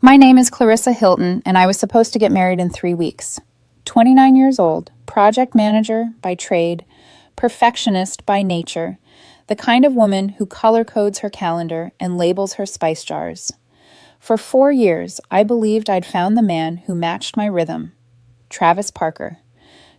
My name is Clarissa Hilton, and I was supposed to get married in 3 weeks. 29 years old, project manager by trade, perfectionist by nature, the kind of woman who color codes her calendar and labels her spice jars. For 4 years, I believed I'd found the man who matched my rhythm. Travis Parker.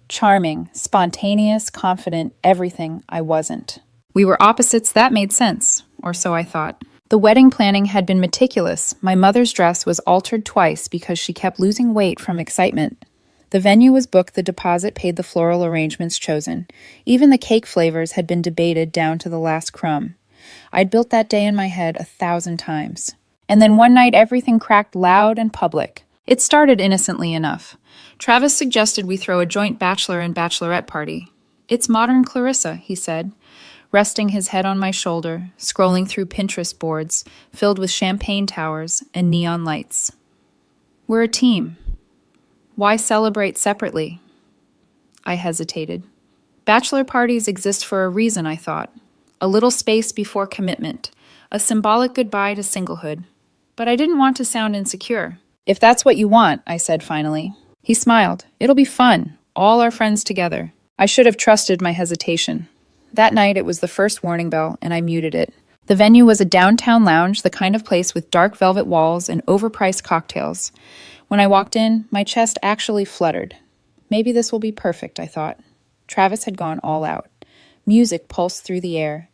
Charming, spontaneous, confident, everything I wasn't. We were opposites, that made sense, or so I thought. The wedding planning had been meticulous. My mother's dress was altered twice because she kept losing weight from excitement. The venue was booked, the deposit paid, the floral arrangements chosen. Even the cake flavors had been debated down to the last crumb. I'd built that day in my head 1,000 times. And then one night everything cracked loud and public. It started innocently enough. Travis suggested we throw a joint bachelor and bachelorette party. "It's modern Clarissa," he said, resting his head on my shoulder, scrolling through Pinterest boards filled with champagne towers and neon lights. "We're a team. Why celebrate separately?" I hesitated. Bachelor parties exist for a reason, I thought. A little space before commitment, a symbolic goodbye to singlehood. But I didn't want to sound insecure. "If that's what you want," I said finally. He smiled. "It'll be fun, all our friends together." I should have trusted my hesitation. That night it was the first warning bell, and I muted it. The venue was a downtown lounge, the kind of place with dark velvet walls and overpriced cocktails. When I walked in, my chest actually fluttered. Maybe this will be perfect, I thought. Travis had gone all out. Music pulsed through the air.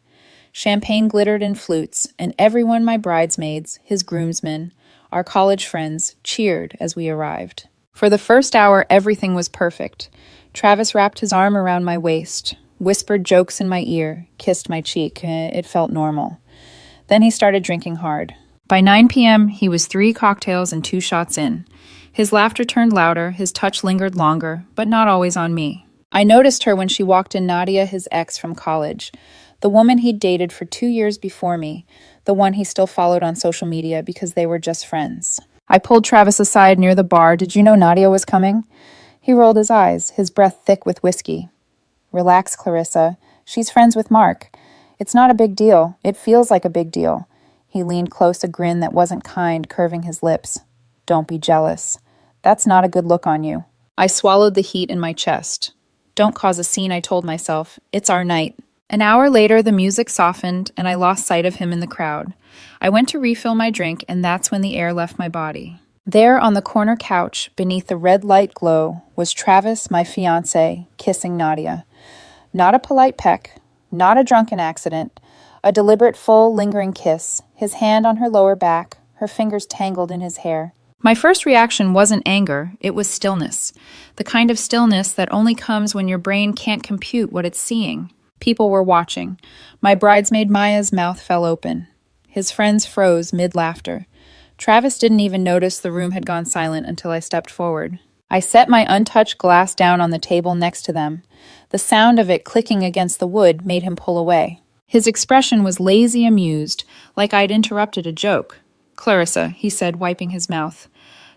Champagne glittered in flutes, and everyone, my bridesmaids, his groomsmen, our college friends, cheered as we arrived. For the first hour, everything was perfect. Travis wrapped his arm around my waist, whispered jokes in my ear, kissed my cheek. It felt normal. Then he started drinking hard. By 9 p.m., he was 3 cocktails and 2 shots in. His laughter turned louder, his touch lingered longer, but not always on me. I noticed her when she walked in, Nadia, his ex from college, the woman he'd dated for 2 years before me, the one he still followed on social media because they were just friends. I pulled Travis aside near the bar. "Did you know Nadia was coming?" He rolled his eyes, his breath thick with whiskey. "Relax, Clarissa. She's friends with Mark. It's not a big deal. It feels like a big deal." He leaned close, a grin that wasn't kind curving his lips. "Don't be jealous. That's not a good look on you." I swallowed the heat in my chest. "Don't cause a scene," I told myself. "It's our night." An hour later, the music softened, and I lost sight of him in the crowd. I went to refill my drink, and that's when the air left my body. There on the corner couch, beneath the red light glow, was Travis, my fiancé, kissing Nadia. Not a polite peck, not a drunken accident, a deliberate, full, lingering kiss, his hand on her lower back, her fingers tangled in his hair. My first reaction wasn't anger, it was stillness. The kind of stillness that only comes when your brain can't compute what it's seeing. People were watching. My bridesmaid Maya's mouth fell open. His friends froze mid-laughter. Travis didn't even notice the room had gone silent until I stepped forward. I set my untouched glass down on the table next to them. The sound of it clicking against the wood made him pull away. His expression was lazy, amused, like I'd interrupted a joke. "Clarissa," he said, wiping his mouth.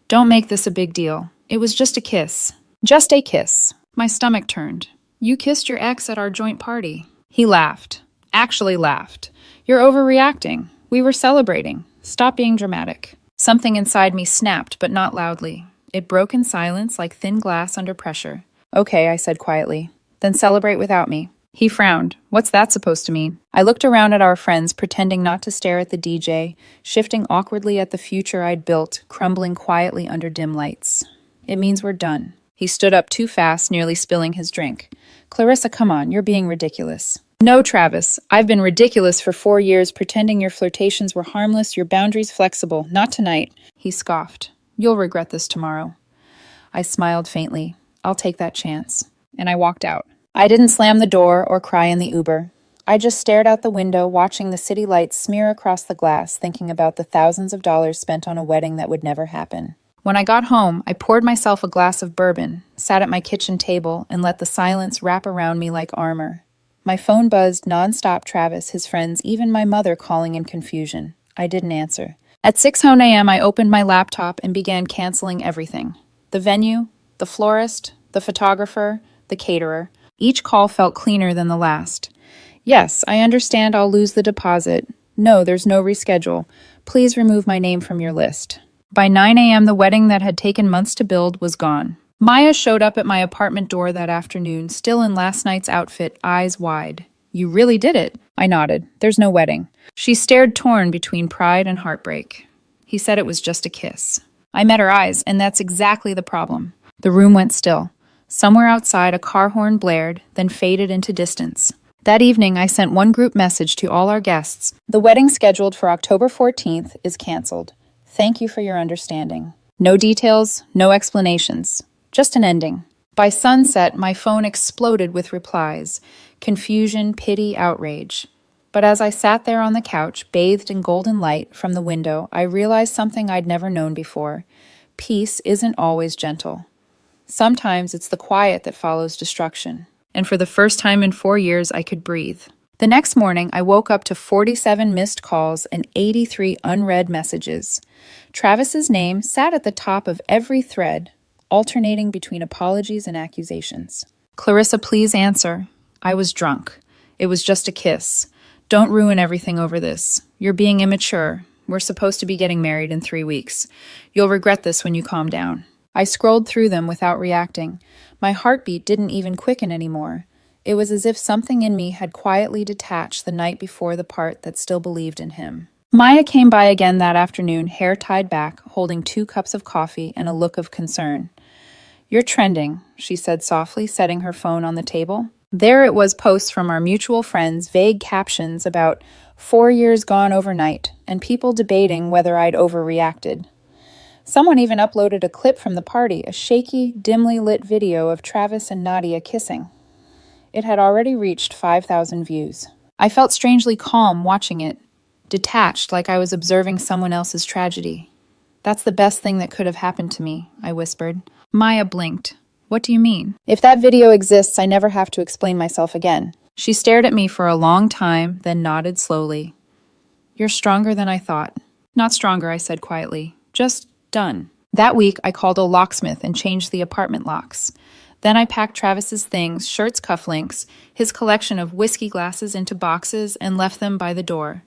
"Don't make this a big deal. It was just a kiss. Just a kiss." My stomach turned. "You kissed your ex at our joint party." He laughed. Actually laughed. "You're overreacting. We were celebrating. Stop being dramatic." Something inside me snapped, but not loudly. It broke in silence like thin glass under pressure. "Okay," I said quietly. "Then celebrate without me." He frowned. "What's that supposed to mean?" I looked around at our friends, pretending not to stare at the DJ, shifting awkwardly at the future I'd built, crumbling quietly under dim lights. "It means we're done." He stood up too fast, nearly spilling his drink. "Clarissa, come on, you're being ridiculous." "No, Travis, I've been ridiculous for 4 years, pretending your flirtations were harmless, your boundaries flexible. Not tonight." He scoffed. "You'll regret this tomorrow." I smiled faintly. "I'll take that chance." And I walked out. I didn't slam the door or cry in the Uber. I just stared out the window, watching the city lights smear across the glass, thinking about the thousands of dollars spent on a wedding that would never happen. When I got home, I poured myself a glass of bourbon, sat at my kitchen table, and let the silence wrap around me like armor. My phone buzzed nonstop, Travis, his friends, even my mother calling in confusion. I didn't answer. At 6 a.m., I opened my laptop and began canceling everything. The venue, the florist, the photographer, the caterer. Each call felt cleaner than the last. "Yes, I understand I'll lose the deposit. No, there's no reschedule. Please remove my name from your list." By 9 a.m., the wedding that had taken months to build was gone. Maya showed up at my apartment door that afternoon, still in last night's outfit, eyes wide. "You really did it." I nodded. "There's no wedding." She stared, torn between pride and heartbreak. He said it was just a kiss. I met her eyes, and that's exactly the problem. The room went still. Somewhere outside, a car horn blared, then faded into distance. That evening, I sent one group message to all our guests. "The wedding scheduled for October 14th is canceled. Thank you for your understanding." No details, no explanations. Just an ending. By sunset, my phone exploded with replies. Confusion, pity, outrage. But as I sat there on the couch, bathed in golden light from the window, I realized something I'd never known before. Peace isn't always gentle. Sometimes it's the quiet that follows destruction. And for the first time in 4 years, I could breathe. The next morning, I woke up to 47 missed calls and 83 unread messages. Travis's name sat at the top of every thread, alternating between apologies and accusations. "Clarissa, please answer. I was drunk. It was just a kiss. Don't ruin everything over this. You're being immature. We're supposed to be getting married in 3 weeks. You'll regret this when you calm down." I scrolled through them without reacting. My heartbeat didn't even quicken anymore. It was as if something in me had quietly detached the night before the part that still believed in him. Maya came by again that afternoon, hair tied back, holding 2 cups of coffee and a look of concern. "You're trending," she said softly, setting her phone on the table. There it was, posts from our mutual friends, vague captions about 4 years gone overnight, and people debating whether I'd overreacted. Someone even uploaded a clip from the party, a shaky, dimly lit video of Travis and Nadia kissing. It had already reached 5,000 views. I felt strangely calm watching it, detached, like I was observing someone else's tragedy. "That's the best thing that could have happened to me," I whispered. Maya blinked. "What do you mean?" "If that video exists, I never have to explain myself again." She stared at me for a long time, then nodded slowly. "You're stronger than I thought." "Not stronger," I said quietly. "Just done." That week, I called a locksmith and changed the apartment locks. Then I packed Travis's things, shirts, cufflinks, his collection of whiskey glasses into boxes, and left them by the door.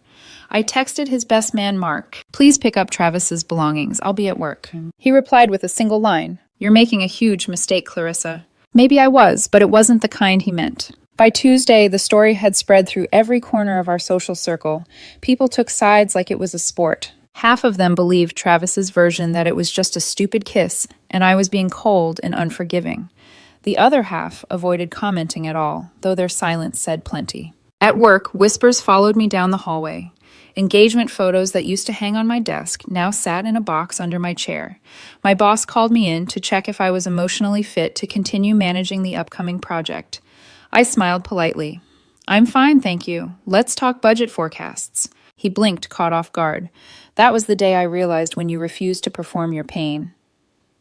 I texted his best man, Mark. "Please pick up Travis's belongings. I'll be at work." He replied with a single line. "You're making a huge mistake, Clarissa." Maybe I was, but it wasn't the kind he meant. By Tuesday, the story had spread through every corner of our social circle. People took sides like it was a sport. Half of them believed Travis's version that it was just a stupid kiss, and I was being cold and unforgiving. The other half avoided commenting at all, though their silence said plenty. At work, whispers followed me down the hallway. Engagement photos that used to hang on my desk now sat in a box under my chair. My boss called me in to check if I was emotionally fit to continue managing the upcoming project. I smiled politely. "I'm fine, thank you. Let's talk budget forecasts." He blinked, caught off guard. That was the day I realized when you refuse to perform your pain.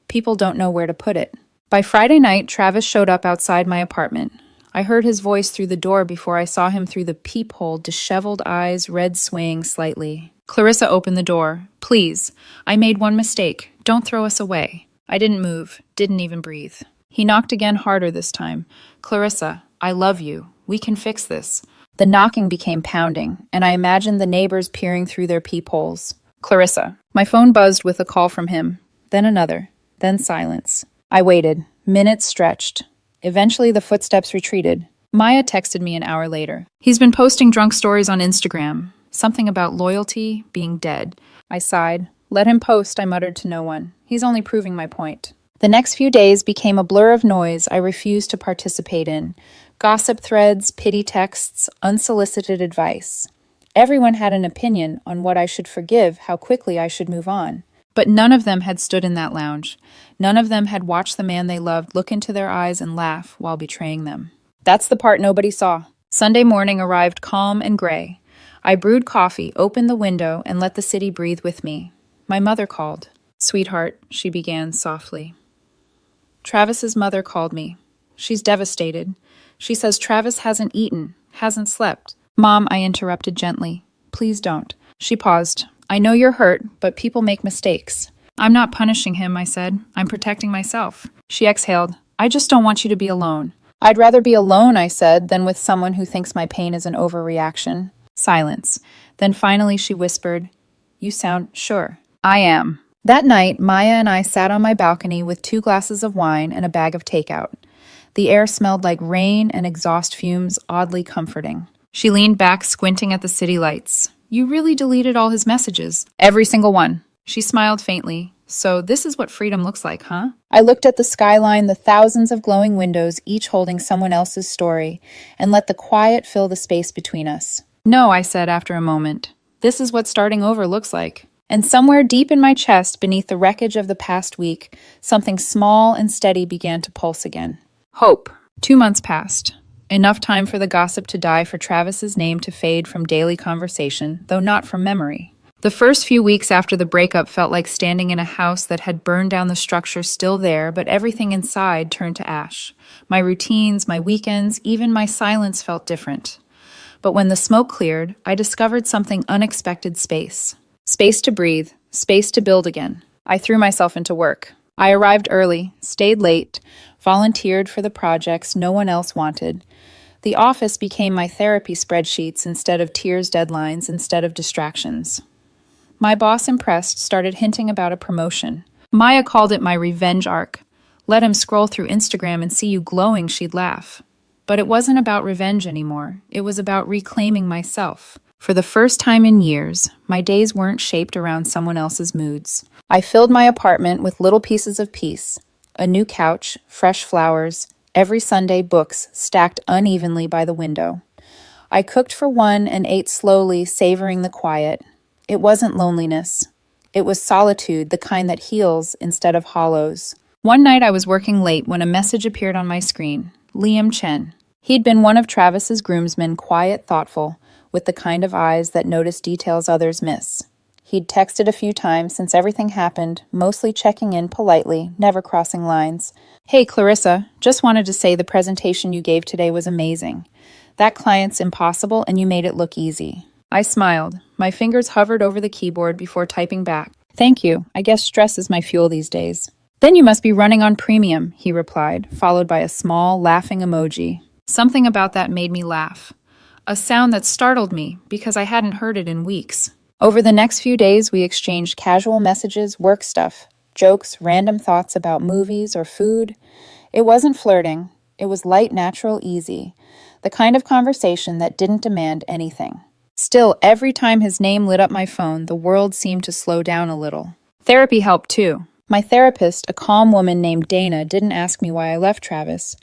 People don't know where to put it. By Friday night, Travis showed up outside my apartment. I heard his voice through the door before I saw him through the peephole, disheveled eyes, red swaying slightly. "Clarissa, opened the door. Please. I made one mistake. Don't throw us away." I didn't move, didn't even breathe. He knocked again, harder this time. "Clarissa, I love you. We can fix this." The knocking became pounding, and I imagined the neighbors peering through their peepholes. "Clarissa." My phone buzzed with a call from him. Then another. Then silence. I waited. Minutes stretched. Eventually, the footsteps retreated. Maya texted me an hour later. "He's been posting drunk stories on Instagram. Something about loyalty, being dead." I sighed. "Let him post," I muttered to no one. "He's only proving my point." The next few days became a blur of noise I refused to participate in. Gossip threads, pity texts, unsolicited advice. Everyone had an opinion on what I should forgive, how quickly I should move on. But none of them had stood in that lounge. None of them had watched the man they loved look into their eyes and laugh while betraying them. That's the part nobody saw. Sunday morning arrived calm and gray. I brewed coffee, opened the window, and let the city breathe with me. My mother called. "Sweetheart," she began softly. Travis's mother called me. She's devastated. She says Travis hasn't eaten, hasn't slept. "Mom," I interrupted gently. "Please don't." She paused. "I know you're hurt, but people make mistakes." "I'm not punishing him," I said. "I'm protecting myself." She exhaled. "I just don't want you to be alone." "I'd rather be alone," I said, "than with someone who thinks my pain is an overreaction." Silence. Then finally she whispered, "You sound sure." "I am." That night, Maya and I sat on my balcony with 2 glasses of wine and a bag of takeout. The air smelled like rain and exhaust fumes, oddly comforting. She leaned back, squinting at the city lights. You really deleted all his messages. Every single one. She smiled faintly. So this is what freedom looks like, huh? I looked at the skyline, the thousands of glowing windows, each holding someone else's story, and let the quiet fill the space between us. No, I said after a moment. This is what starting over looks like. And somewhere deep in my chest, beneath the wreckage of the past week, something small and steady began to pulse again. Hope. 2 months passed. Enough time for the gossip to die, for Travis's name to fade from daily conversation, though not from memory. The first few weeks after the breakup felt like standing in a house that had burned down, the structure still there, but everything inside turned to ash. My routines, my weekends, even my silence felt different. But when the smoke cleared, I discovered something unexpected: space. Space to breathe, space to build again. I threw myself into work. I arrived early, stayed late, volunteered for the projects no one else wanted. The office became my therapy spreadsheets instead of tears, deadlines instead of distractions. My boss, impressed, started hinting about a promotion. Maya called it my revenge arc. Let him scroll through Instagram and see you glowing, she'd laugh. But it wasn't about revenge anymore. It was about reclaiming myself. For the first time in years, my days weren't shaped around someone else's moods. I filled my apartment with little pieces of peace. A new couch, fresh flowers, every Sunday books stacked unevenly by the window. I cooked for one and ate slowly, savoring the quiet. It wasn't loneliness. It was solitude, the kind that heals instead of hollows. One night I was working late when a message appeared on my screen. Liam Chen. He'd been one of Travis's groomsmen, quiet, thoughtful, with the kind of eyes that notice details others miss. He'd texted a few times since everything happened, mostly checking in politely, never crossing lines. Hey, Clarissa, just wanted to say the presentation you gave today was amazing. That client's impossible and you made it look easy. I smiled. My fingers hovered over the keyboard before typing back. Thank you. I guess stress is my fuel these days. Then you must be running on premium, he replied, followed by a small, laughing emoji. Something about that made me laugh. A sound that startled me because I hadn't heard it in weeks. Over the next few days, we exchanged casual messages, work stuff, jokes, random thoughts about movies or food. It wasn't flirting. It was light, natural, easy. The kind of conversation that didn't demand anything. Still, every time his name lit up my phone, the world seemed to slow down a little. Therapy helped too. My therapist, a calm woman named Dana, didn't ask me why I left Travis.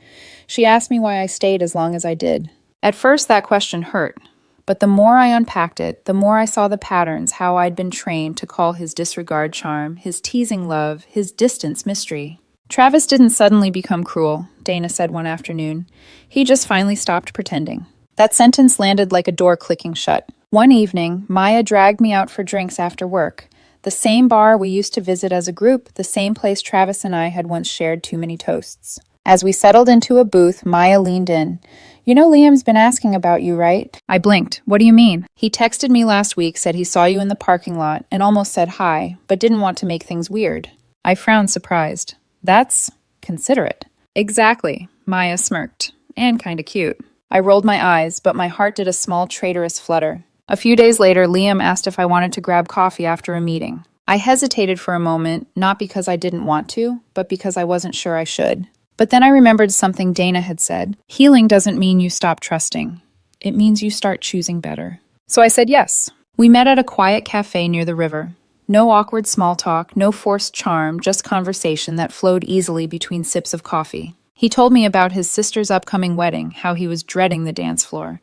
She asked me why I stayed as long as I did. At first, that question hurt. But the more I unpacked it, the more I saw the patterns, how I'd been trained to call his disregard charm, his teasing love, his distance mystery. Travis didn't suddenly become cruel, Dana said one afternoon. He just finally stopped pretending. That sentence landed like a door clicking shut. One evening, Maya dragged me out for drinks after work. The same bar we used to visit as a group, the same place Travis and I had once shared too many toasts. As we settled into a booth, Maya leaned in. You know Liam's been asking about you, right? I blinked. What do you mean? He texted me last week, said he saw you in the parking lot, and almost said hi, but didn't want to make things weird. I frowned, surprised. That's considerate. Exactly, Maya smirked. And kinda cute. I rolled my eyes, but my heart did a small traitorous flutter. A few days later, Liam asked if I wanted to grab coffee after a meeting. I hesitated for a moment, not because I didn't want to, but because I wasn't sure I should. But then I remembered something Dana had said. Healing doesn't mean you stop trusting. It means you start choosing better. So I said yes. We met at a quiet cafe near the river. No awkward small talk, no forced charm, just conversation that flowed easily between sips of coffee. He told me about his sister's upcoming wedding, how he was dreading the dance floor.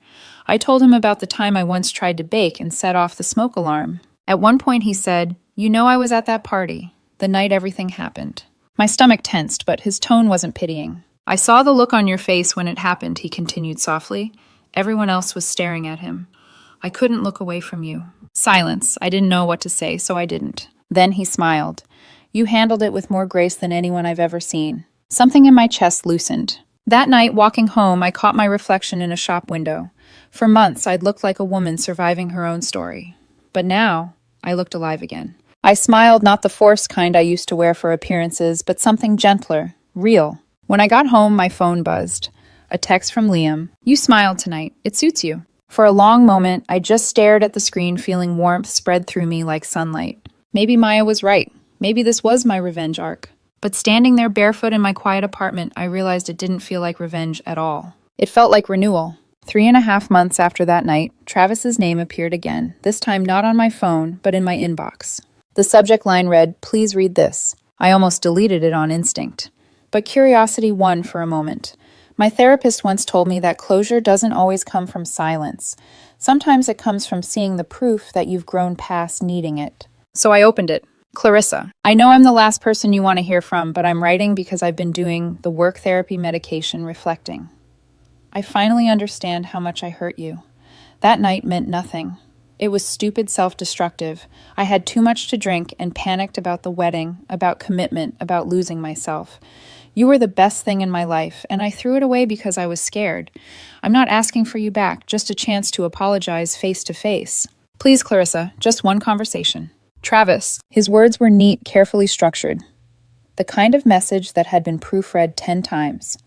I told him about the time I once tried to bake and set off the smoke alarm. At one point he said, "You know I was at that party, the night everything happened." My stomach tensed, but his tone wasn't pitying. "I saw the look on your face when it happened," he continued softly. Everyone else was staring at him. "I couldn't look away from you." Silence. I didn't know what to say, so I didn't. Then he smiled. "You handled it with more grace than anyone I've ever seen." Something in my chest loosened. That night, walking home, I caught my reflection in a shop window. For months, I'd looked like a woman surviving her own story. But now, I looked alive again. I smiled, not the forced kind I used to wear for appearances, but something gentler, real. When I got home, my phone buzzed. A text from Liam. "You smiled tonight. It suits you." For a long moment, I just stared at the screen, feeling warmth spread through me like sunlight. Maybe Maya was right. Maybe this was my revenge arc. But standing there barefoot in my quiet apartment, I realized it didn't feel like revenge at all. It felt like renewal. 3.5 months after that night, Travis's name appeared again, this time not on my phone, but in my inbox. The subject line read, "Please read this." I almost deleted it on instinct. But curiosity won for a moment. My therapist once told me that closure doesn't always come from silence. Sometimes it comes from seeing the proof that you've grown past needing it. So I opened it. Clarissa, I know I'm the last person you want to hear from, but I'm writing because I've been doing the work therapy medication reflecting. I finally understand how much I hurt you. That night meant nothing. It was stupid self-destructive. I had too much to drink and panicked about the wedding, about commitment, about losing myself. You were the best thing in my life, and I threw it away because I was scared. I'm not asking for you back, just a chance to apologize face to face. Please, Clarissa, just one conversation. Travis. His words were neat, carefully structured. The kind of message that had been proofread 10 times.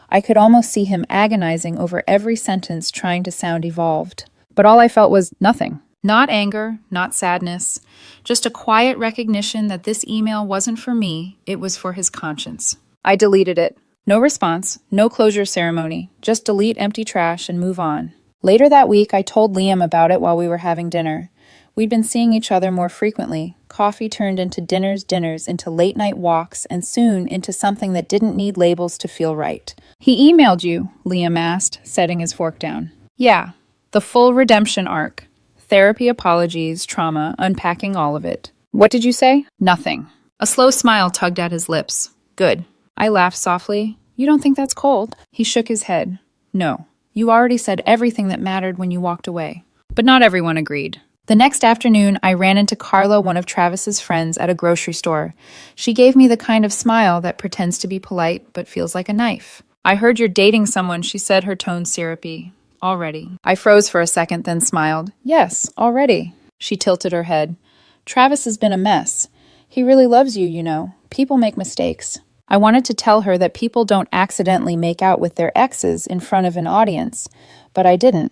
I could almost see him agonizing over every sentence, trying to sound evolved. But all I felt was nothing. Not anger, not sadness. Just a quiet recognition that this email wasn't for me, it was for his conscience. I deleted it. No response, no closure ceremony. Just delete empty trash and move on. Later that week, I told Liam about it while we were having dinner. We'd been seeing each other more frequently. Coffee turned into dinners, into late-night walks, and soon into something that didn't need labels to feel right. He emailed you, Liam asked, setting his fork down. Yeah, the full redemption arc. Therapy, apologies, trauma, unpacking all of it. What did you say? Nothing. A slow smile tugged at his lips. Good. I laughed softly. You don't think that's cold? He shook his head. No. You already said everything that mattered when you walked away. But not everyone agreed. The next afternoon, I ran into Carla, one of Travis's friends, at a grocery store. She gave me the kind of smile that pretends to be polite but feels like a knife. I heard you're dating someone, she said, her tone syrupy. Already. I froze for a second, then smiled. Yes, already. She tilted her head. Travis has been a mess. He really loves you, you know. People make mistakes. I wanted to tell her that people don't accidentally make out with their exes in front of an audience, but I didn't.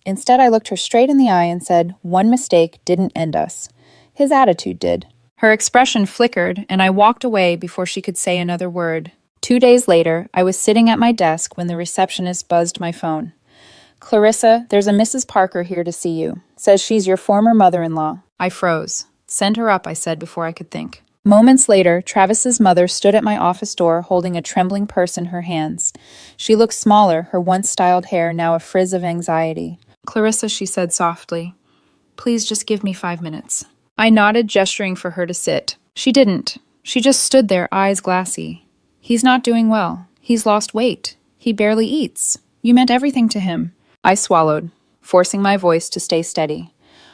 Instead, I looked her straight in the eye and said, one mistake didn't end us. His attitude did. Her expression flickered, and I walked away before she could say another word. 2 days later, I was sitting at my desk when the receptionist buzzed my phone. Clarissa, there's a Mrs. Parker here to see you. Says she's your former mother-in-law. I froze. Send her up, I said before I could think. Moments later, Travis's mother stood at my office door holding a trembling purse in her hands. She looked smaller, her once styled hair now a frizz of anxiety. Clarissa, she said softly, please just give me 5 minutes. I nodded, gesturing for her to sit. She didn't. She just stood there, eyes glassy. He's not doing well. He's lost weight. He barely eats. You meant everything to him. I swallowed, forcing my voice to stay steady.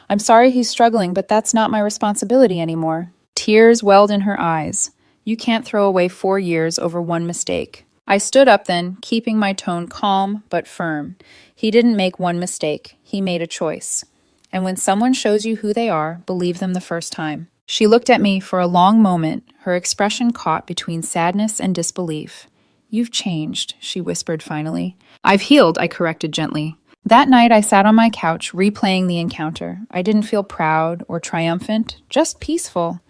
I'm sorry he's struggling, but that's not my responsibility anymore. Tears welled in her eyes. You can't throw away 4 years over one mistake. I stood up then, keeping my tone calm but firm. He didn't make one mistake. He made a choice. And when someone shows you who they are, believe them the first time. She looked at me for a long moment, her expression caught between sadness and disbelief. You've changed, she whispered finally. I've healed, I corrected gently. That night I sat on my couch, replaying the encounter. I didn't feel proud or triumphant, just peaceful.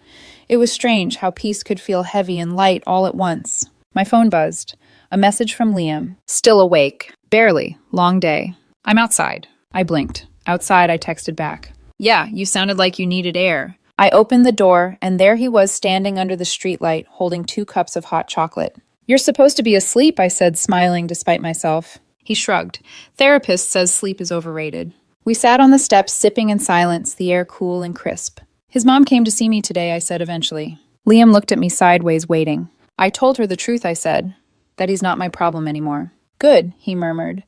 It was strange how peace could feel heavy and light all at once. My phone buzzed. A message from Liam. Still awake. Barely. Long day. I'm outside. I blinked. Outside, I texted back. Yeah, you sounded like you needed air. I opened the door, and there he was standing under the streetlight, holding 2 cups of hot chocolate. You're supposed to be asleep, I said, smiling despite myself. He shrugged. Therapist says sleep is overrated. We sat on the steps, sipping in silence, the air cool and crisp. His mom came to see me today, I said eventually. Liam looked at me sideways, waiting. I told her the truth, I said, that he's not my problem anymore. Good, he murmured.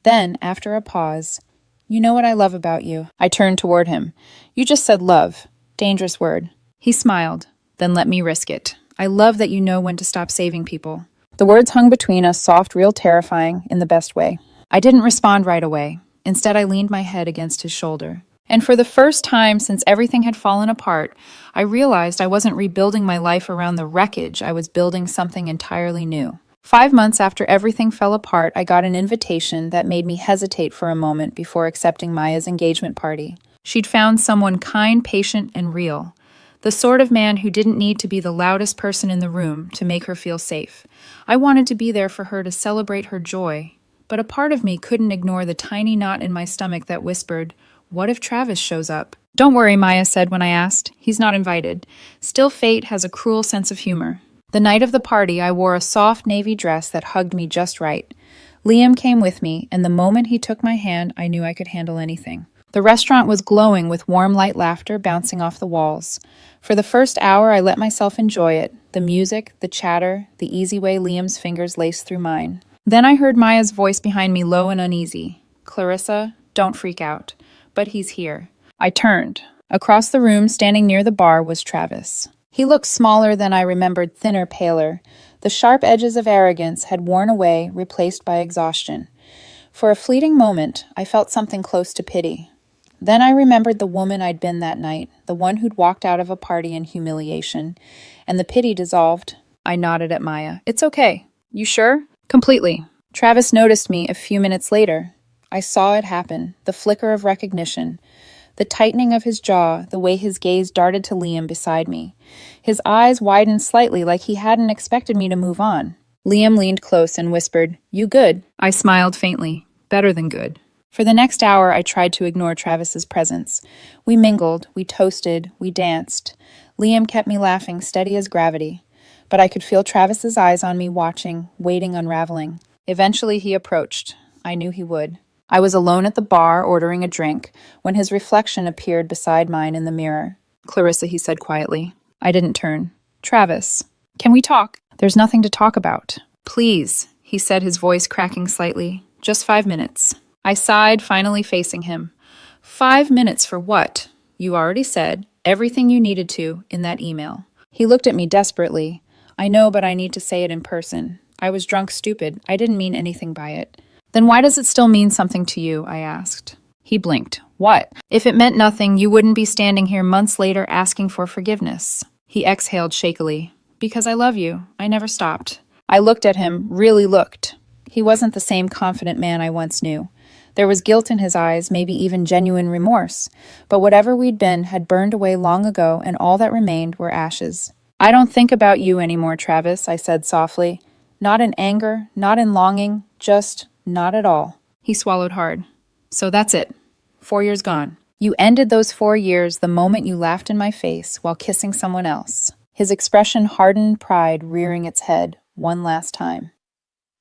Then, after a pause, you know what I love about you. I turned toward him. You just said love. Dangerous word. He smiled. Then let me risk it. I love that you know when to stop saving people. The words hung between us, soft, real, terrifying, in the best way. I didn't respond right away. Instead, I leaned my head against his shoulder. And for the first time since everything had fallen apart, I realized I wasn't rebuilding my life around the wreckage. I was building something entirely new. 5 months after everything fell apart, I got an invitation that made me hesitate for a moment before accepting Maya's engagement party. She'd found someone kind, patient, and real. The sort of man who didn't need to be the loudest person in the room to make her feel safe. I wanted to be there for her to celebrate her joy, but a part of me couldn't ignore the tiny knot in my stomach that whispered, "What if Travis shows up?" "Don't worry," Maya said when I asked. "He's not invited." Still, fate has a cruel sense of humor. The night of the party, I wore a soft navy dress that hugged me just right. Liam came with me, and the moment he took my hand, I knew I could handle anything. The restaurant was glowing with warm, light laughter bouncing off the walls. For the first hour, I let myself enjoy it, the music, the chatter, the easy way Liam's fingers laced through mine. Then I heard Maya's voice behind me, low and uneasy. "Clarissa, don't freak out. But he's here." I turned. Across the room, standing near the bar, was Travis. He looked smaller than I remembered, thinner, paler. The sharp edges of arrogance had worn away, replaced by exhaustion. For a fleeting moment, I felt something close to pity. Then I remembered the woman I'd been that night, the one who'd walked out of a party in humiliation, and the pity dissolved. I nodded at Maya. "It's okay. You sure?" "Completely." Travis noticed me a few minutes later. I saw it happen, the flicker of recognition, the tightening of his jaw, the way his gaze darted to Liam beside me. His eyes widened slightly like he hadn't expected me to move on. Liam leaned close and whispered, "You good?" I smiled faintly. Better than good. For the next hour, I tried to ignore Travis's presence. We mingled, we toasted, we danced. Liam kept me laughing, steady as gravity. But I could feel Travis's eyes on me, watching, waiting, unraveling. Eventually, he approached. I knew he would. I was alone at the bar, ordering a drink, when his reflection appeared beside mine in the mirror. "Clarissa," he said quietly. I didn't turn. "Travis, can we talk?" "There's nothing to talk about." "Please," he said, his voice cracking slightly. "Just 5 minutes." I sighed, finally facing him. 5 minutes for what? You already said everything you needed to in that email. He looked at me desperately. "I know, but I need to say it in person. I was drunk stupid. I didn't mean anything by it." "Then why does it still mean something to you?" I asked. He blinked. "What? If it meant nothing, you wouldn't be standing here months later asking for forgiveness." He exhaled shakily. "Because I love you. I never stopped." I looked at him, really looked. He wasn't the same confident man I once knew. There was guilt in his eyes, maybe even genuine remorse. But whatever we'd been had burned away long ago, and all that remained were ashes. "I don't think about you anymore, Travis," I said softly. Not in anger, not in longing, just not at all. He swallowed hard. "So that's it. 4 years gone. You ended those 4 years the moment you laughed in my face while kissing someone else." His expression hardened, pride rearing its head one last time.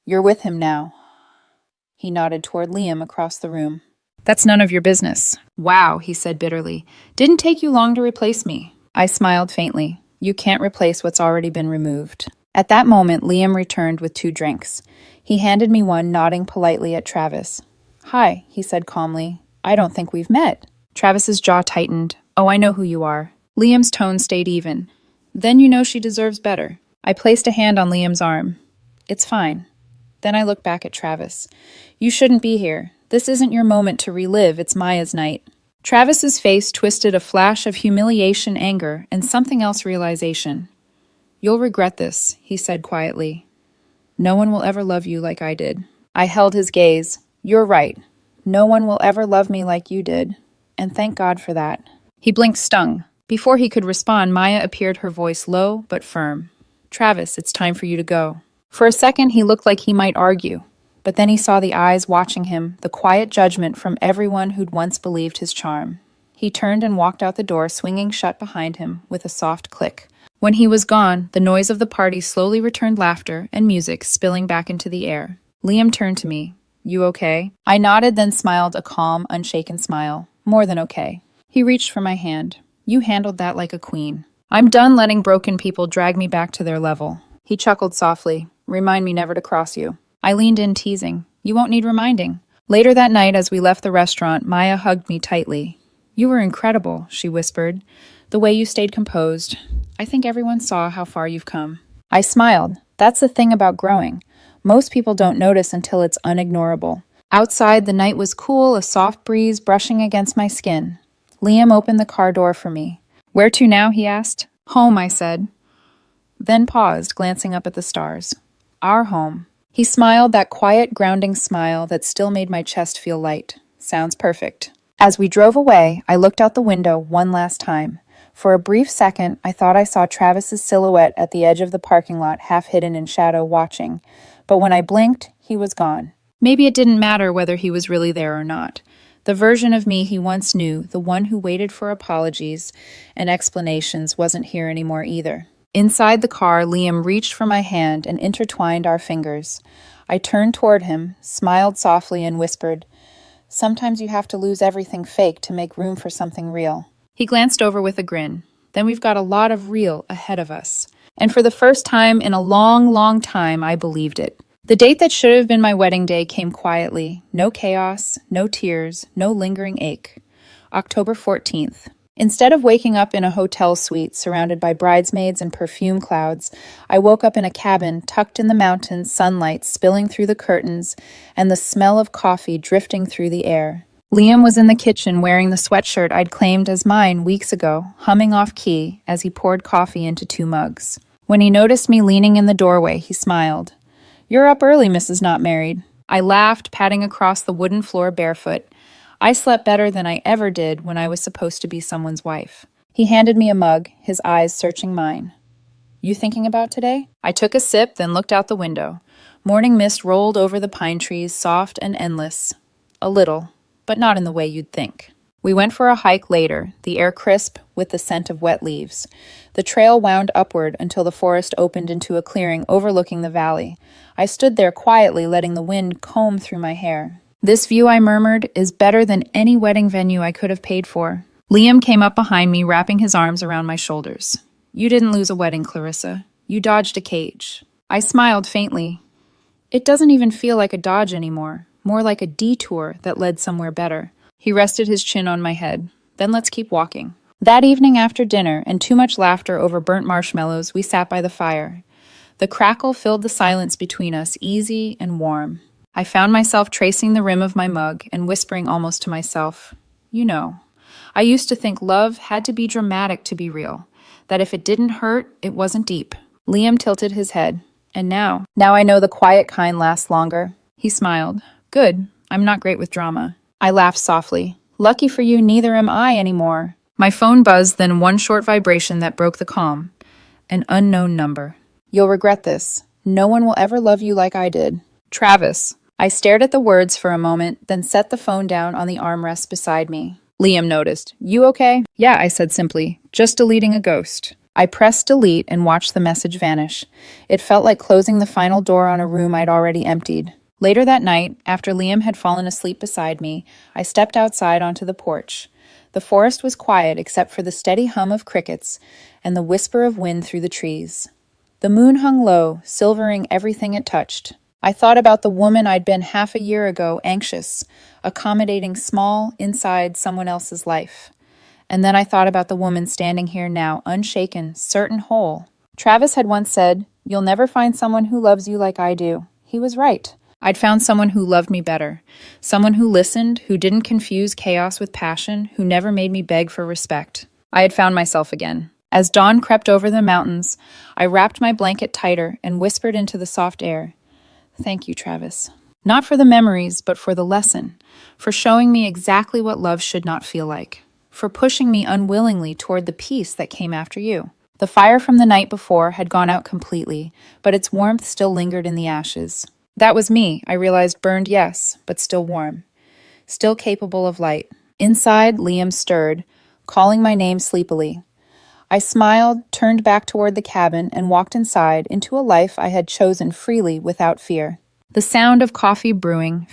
"You're with him now." He nodded toward Liam across the room. "That's none of your business." "Wow," he said bitterly. "Didn't take you long to replace me." I smiled faintly. "You can't replace what's already been removed." At that moment, Liam returned with 2 drinks. He handed me one, nodding politely at Travis. "Hi," he said calmly. "I don't think we've met." Travis's jaw tightened. "Oh, I know who you are." Liam's tone stayed even. "Then you know she deserves better." I placed a hand on Liam's arm. "It's fine." Then I looked back at Travis. "You shouldn't be here. This isn't your moment to relive. It's Maya's night." Travis's face twisted, a flash of humiliation, anger, and something else, realization. "You'll regret this," he said quietly. "No one will ever love you like I did." I held his gaze. "You're right. No one will ever love me like you did. And thank God for that." He blinked, stung. Before he could respond, Maya appeared, her voice low but firm. "Travis, it's time for you to go." For a second, he looked like he might argue. But then he saw the eyes watching him, the quiet judgment from everyone who'd once believed his charm. He turned and walked out the door, swinging shut behind him with a soft click. When he was gone, the noise of the party slowly returned, laughter and music spilling back into the air. Liam turned to me. "You okay?" I nodded, then smiled, a calm, unshaken smile. "More than okay." He reached for my hand. "You handled that like a queen. I'm done letting broken people drag me back to their level." He chuckled softly. "Remind me never to cross you." I leaned in, teasing. "You won't need reminding." Later that night, as we left the restaurant, Maya hugged me tightly. "You were incredible," she whispered. "The way you stayed composed. I think everyone saw how far you've come." I smiled. That's the thing about growing. Most people don't notice until it's unignorable. Outside, the night was cool, a soft breeze brushing against my skin. Liam opened the car door for me. "Where to now?" he asked. "Home," I said. Then paused, glancing up at the stars. "Our home." He smiled, that quiet, grounding smile that still made my chest feel light. "Sounds perfect." As we drove away, I looked out the window one last time. For a brief second, I thought I saw Travis's silhouette at the edge of the parking lot, half hidden in shadow, watching. But when I blinked, he was gone. Maybe it didn't matter whether he was really there or not. The version of me he once knew, the one who waited for apologies and explanations, wasn't here anymore either. Inside the car, Liam reached for my hand and intertwined our fingers. I turned toward him, smiled softly, and whispered, "Sometimes you have to lose everything fake to make room for something real." He glanced over with a grin. Then we've got a lot of real ahead of us. And for the first time in a long, long time, I believed it. The date that should have been my wedding day came quietly. No chaos, no tears, no lingering ache. October 14th. Instead of waking up in a hotel suite surrounded by bridesmaids and perfume clouds, I woke up in a cabin tucked in the mountains, sunlight spilling through the curtains, and the smell of coffee drifting through the air. Liam was in the kitchen wearing the sweatshirt I'd claimed as mine weeks ago, humming off key as he poured coffee into 2 mugs. When he noticed me leaning in the doorway, he smiled. "You're up early, Mrs. Not Married." I laughed, padding across the wooden floor barefoot. I slept better than I ever did when I was supposed to be someone's wife. He handed me a mug, his eyes searching mine. "You thinking about today?" I took a sip, then looked out the window. Morning mist rolled over the pine trees, soft and endless. A little, but not in the way you'd think. We went for a hike later, the air crisp with the scent of wet leaves. The trail wound upward until the forest opened into a clearing overlooking the valley. I stood there quietly, letting the wind comb through my hair. "This view," I murmured, "is better than any wedding venue I could have paid for." Liam came up behind me, wrapping his arms around my shoulders. "You didn't lose a wedding, Clarissa. You dodged a cage." I smiled faintly. "It doesn't even feel like a dodge anymore, more like a detour that led somewhere better." He rested his chin on my head. "Then let's keep walking." That evening after dinner and too much laughter over burnt marshmallows, we sat by the fire. The crackle filled the silence between us, easy and warm. I found myself tracing the rim of my mug and whispering almost to myself, "You know, I used to think love had to be dramatic to be real, that if it didn't hurt, it wasn't deep." Liam tilted his head. "And now I know the quiet kind lasts longer." He smiled. "Good. I'm not great with drama." I laughed softly. "Lucky for you, neither am I anymore." My phone buzzed, then one short vibration that broke the calm. An unknown number. "You'll regret this. No one will ever love you like I did. Travis." I stared at the words for a moment, then set the phone down on the armrest beside me. Liam noticed. "You okay?" "Yeah," I said simply. "Just deleting a ghost." I pressed delete and watched the message vanish. It felt like closing the final door on a room I'd already emptied. Later that night, after Liam had fallen asleep beside me, I stepped outside onto the porch. The forest was quiet except for the steady hum of crickets and the whisper of wind through the trees. The moon hung low, silvering everything it touched. I thought about the woman I'd been half a year ago, anxious, accommodating small inside someone else's life. And then I thought about the woman standing here now, unshaken, certain whole. Travis had once said, "You'll never find someone who loves you like I do." He was right. I'd found someone who loved me better, someone who listened, who didn't confuse chaos with passion, who never made me beg for respect. I had found myself again. As dawn crept over the mountains, I wrapped my blanket tighter and whispered into the soft air, "Thank you, Travis. Not for the memories, but for the lesson, for showing me exactly what love should not feel like, for pushing me unwillingly toward the peace that came after you." The fire from the night before had gone out completely, but its warmth still lingered in the ashes. That was me, I realized, burned, yes, but still warm, still capable of light. Inside, Liam stirred, calling my name sleepily. I smiled, turned back toward the cabin, and walked inside into a life I had chosen freely without fear. The sound of coffee brewing